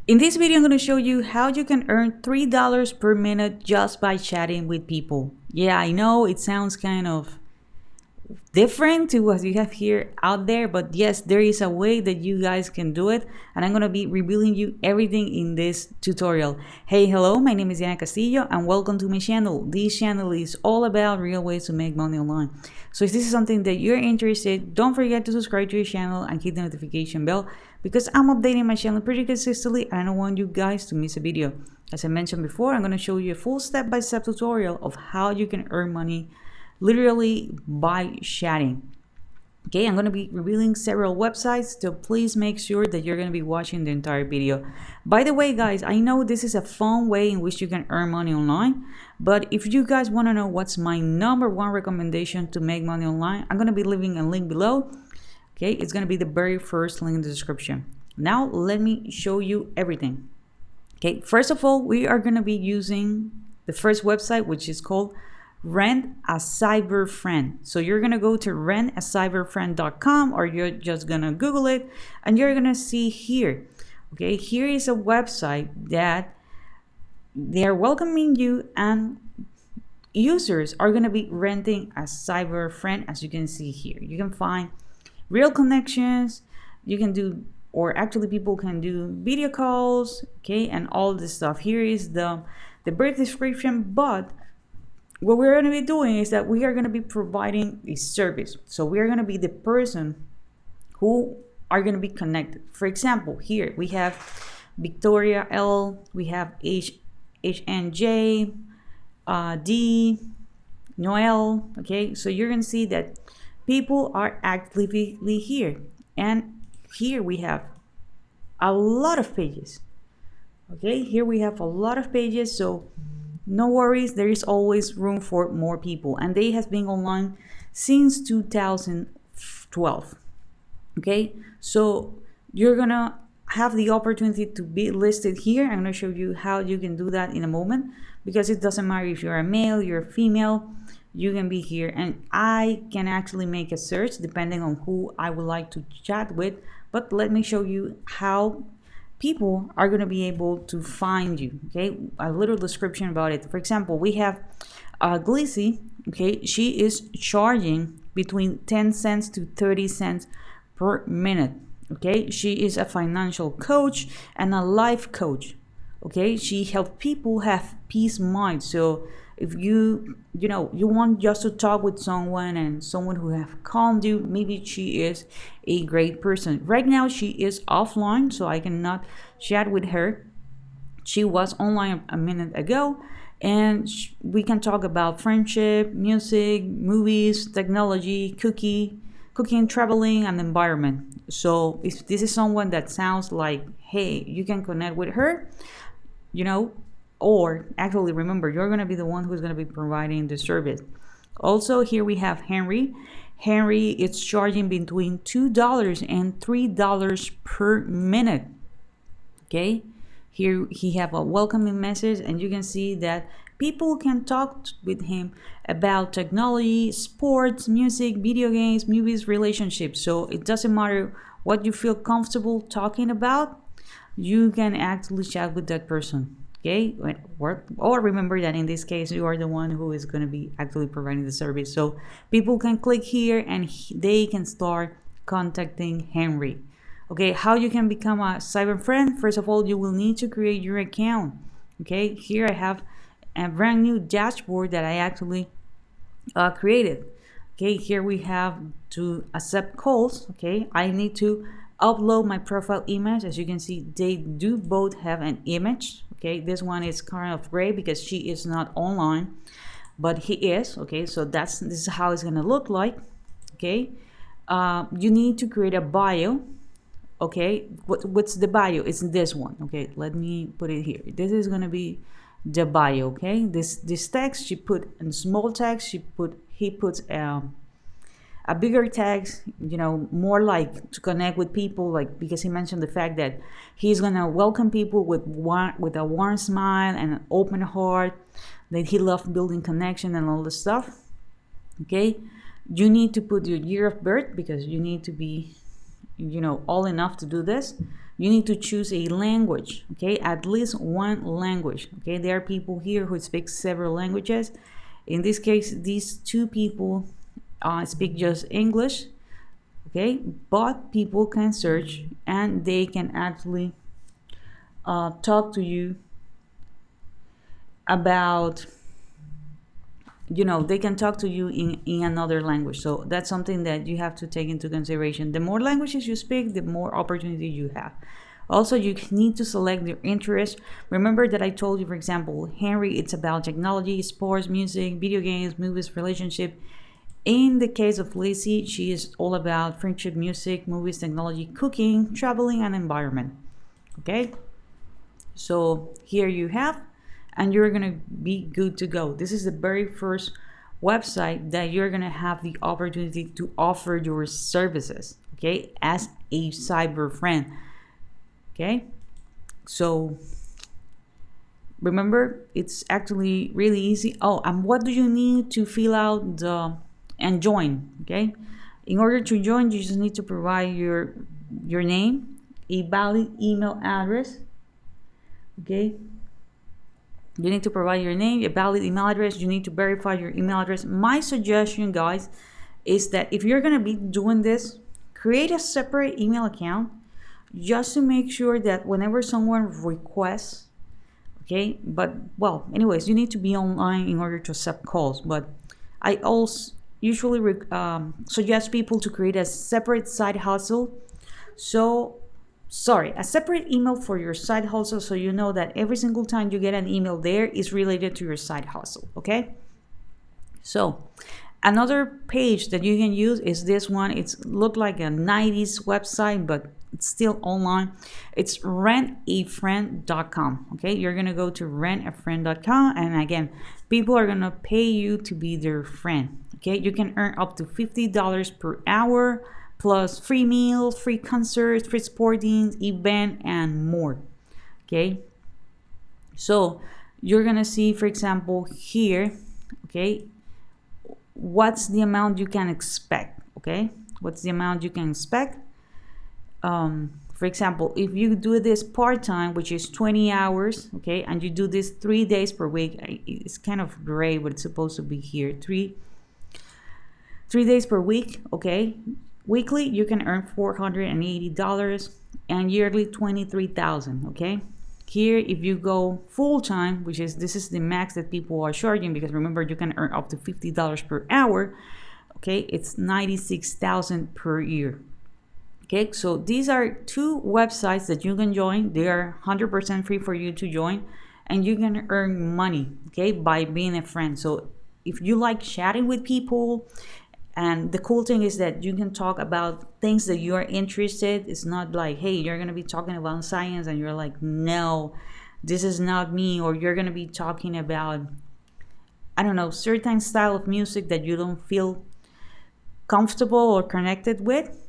In this video, I'm going to show you how you can earn $3 per minute just by chatting with people. Yeah, I know it sounds kind of different to what you have here out there, but yes, there is a way that you guys can do it, and I'm going to be revealing you everything in this tutorial. Hey, hello, my name is Diana Castillo and welcome to my channel. This channel is all about real ways to make money online. So if this is something that you're interested, don't forget to subscribe to your channel and hit the notification bell, because I'm updating my channel pretty consistently and I don't want you guys to miss a video. As I mentioned before, I'm going to show you a full step-by-step tutorial of how you can earn money literally by chatting. Okay, I'm going to be revealing several websites, so please make sure that you're going to be watching the entire video. By the way, guys, I know this is a fun way in which you can earn money online, but if you guys want to know what's my #1 recommendation to make money online, I'm going to be leaving a link below. Okay, it's going to be the very first link in the description. Now, let me show you everything. Okay, first of all, we are going to be using the first website, which is called Rent a Cyber Friend. So you're going to go to rentacyberfriend.com, or you're just going to Google it and you're going to see here. Okay, here is a website that they are welcoming you, and users are going to be renting a cyber friend. As you can see here, you can find real connections, you can do, or actually people can do video calls, okay, and all this stuff. Here is the brief description, but what we're going to be doing is that we are going to be providing a service. So we are going to be the person who are going to be connected. For example, here we have Victoria L, we have HNJ, D, Noel, okay, so you're going to see that people are actively here, and here we have a lot of pages. Okay, here we have a lot of pages, so no worries, there is always room for more people, and they have been online since 2012. Okay, so you're gonna have the opportunity to be listed here. I'm gonna show you how you can do that in a moment, because it doesn't matter if you're a male, you're a female, you can be here, and I can actually make a search depending on who I would like to chat with. But let me show you how people are going to be able to find you. Okay, a little description about it. For example, we have Glissy. Okay, she is charging between 10 cents to 30 cents per minute. Okay, she is a financial coach and a life coach. Okay, she helps people have peace of mind. So if you want just to talk with someone, and someone who have calmed you, maybe she is a great person. Right now she is offline, so I cannot chat with her. She was online a minute ago, and we can talk about friendship, music, movies, technology, cooking, traveling, and environment. So if this is someone that sounds like, hey, you can connect with her, or actually remember, you're going to be the one who's going to be providing the service. Also, here we have Henry. Henry is charging between $2 and $3 per minute. Okay, here he have a welcoming message, and you can see that people can talk with him about technology, sports, music, video games, movies, relationships. So it doesn't matter what you feel comfortable talking about, you can actually chat with that person. Okay, or remember that in this case, you are the one who is going to be actually providing the service. So people can click here and they can start contacting Henry. Okay, how you can become a cyber friend? First of all, you will need to create your account. Okay, here I have a brand new dashboard that I actually created. Okay, here we have to accept calls. Okay, I need to upload my profile image. As you can see, they do both have an image. Okay, this one is kind of gray because she is not online, but he is. Okay, so this is how it's gonna look like. Okay, you need to create a bio. Okay, what's the bio? It's this one. Okay, let me put it here. This is gonna be the bio. Okay, this text she put in small text. He puts a bigger text, more like to connect with people, like, because he mentioned the fact that he's gonna welcome people with a warm smile and an open heart, that he loves building connection and all this stuff. Okay, you need to put your year of birth, because you need to be old enough to do this. you need to choose a language, okay? At least one language, okay? There are people here who speak several languages. In this case, these two people speak just English, okay? But people can search and they can actually talk to you about, they can talk to you in another language. So that's something that you have to take into consideration. The more languages you speak, the more opportunity you have. Also, you need to select your interest. Remember that I told you, for example, Henry, it's about technology, sports, music, video games, movies, relationship. In the case of Lacey, she is all about friendship, music, movies, technology, cooking, traveling, and environment. Okay? So here you have, and you're gonna be good to go. This is the very first website that you're gonna have the opportunity to offer your services, okay, as a cyber friend. Okay, so remember, it's actually really easy. Oh, and what do you need to fill out and join? Okay, in order to join, you just need to provide your name, a valid email address. Okay, you need to provide your name, a valid email address. You need to verify your email address. My suggestion, guys, is that if you're gonna be doing this, create a separate email account just to make sure that whenever someone requests, okay, but well, anyways, you need to be online in order to accept calls. But I also usually suggest people to create a separate side hustle. A separate email for your side hustle, so you know that every single time you get an email there is related to your side hustle, okay? So another page that you can use is this one. It's looked like a 90s website, but it's still online. It's rentafriend.com, okay? You're gonna go to rentafriend.com, and again, people are gonna pay you to be their friend, okay? You can earn up to $50 per hour, plus free meals, free concerts, free sporting event, and more, okay? So you're gonna see, for example, here, okay, what's the amount you can expect, okay? What's the amount you can expect? For example, if you do this part-time, which is 20 hours, okay, and you do this 3 days per week, it's kind of gray, but it's supposed to be here, three days per week, okay? Weekly, you can earn $480, and yearly $23,000, okay? Here, if you go full-time, this is the max that people are charging, because remember, you can earn up to $50 per hour, okay? It's $96,000 per year. Okay, so these are two websites that you can join. They are 100% free for you to join, and you can earn money, okay, by being a friend. So if you like chatting with people, and the cool thing is that you can talk about things that you are interested. It's not like, hey, you're going to be talking about science, and you're like, no, this is not me. Or you're going to be talking about, I don't know, certain style of music that you don't feel comfortable or connected with.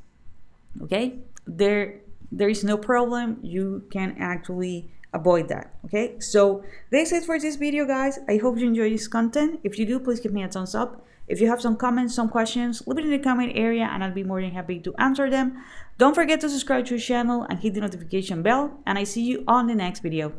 Okay, there is no problem. You can actually avoid that. Okay, so that's it for this video, guys. I hope you enjoy this content. If you do, please give me a thumbs up. If you have some comments, some questions, leave it in the comment area, and I'll be more than happy to answer them. Don't forget to subscribe to the channel and hit the notification bell, and I see you on the next video.